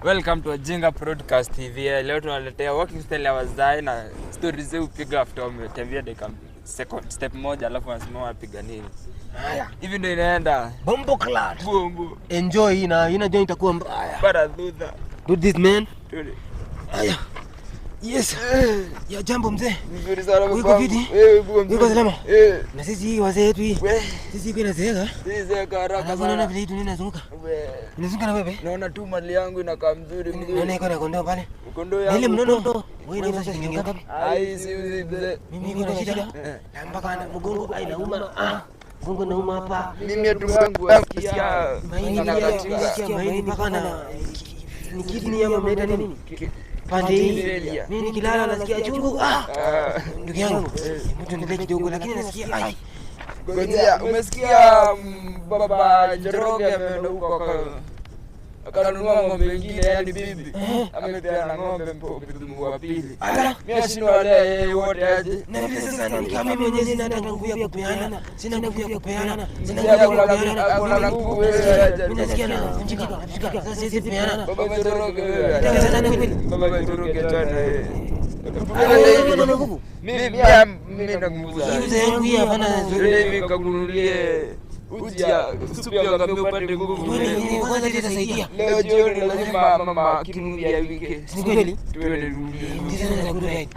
Welcome to Jinga Broadcast TV. Leo tunaletea walking style ya wazai na stories zao piga after umetembea dakika second step moja alafu unasimama unapiga nini. Haya. Hivi ndio inaenda. Bombo clad. Bombo. Enjoy ina join itakuwa mbaya. Para dudha. Do this man. Haya. Yes. Ya jambo mzee. Nzuri sana baba. Uko vipi? Uko salama? Na sisi wazee wetu hii. Sisi kuna zeeka. Sisi haraka sana. Unaona vile hitu ninazunguka. Ninazunguka na wewe. Naona tu mali yangu inakaa mzuri. Naona iko na kondoo pale. Kondoo yangu. Ile mnono. Wewe unauza shilingi ngapi? Ai si mzee. Mimi niko na shida. Na mpaka na mgongo inauma. Mgongo nauma hapa. Mimi tumbo yangu nasikia maini mpaka na ni kidney ya mnaita nini? Pande hii. Mimi nikilala nasikia chungu. Ndugu yangu. Mtu ndio kidogo lakini nasikia ai. Ngoja, umesikia baba Njoroge ameenda huko akanunua ng'ombe wengine yani bibi. Amepeana ng'ombe wa pili. Mimi nashindwa wale wote aje. Na vile sasa kama mimi mwenyewe sina nguvu ya kupeana. Sina nguvu ya kupeana. Kuna nguvu wewe. Mimi nasikia na njika. Sasa sisi tupeana. Baba Njoroge wewe. Baba Njoroge tena mimi nakuuza. Mzee wangu hii hapana Zile hivi kakununulie ujia supu ya ngamia upate nguvu. Kwanza itasaidia. Leo jioni lazima mama kinunulia wiki. Si kweli? Tuende rudi.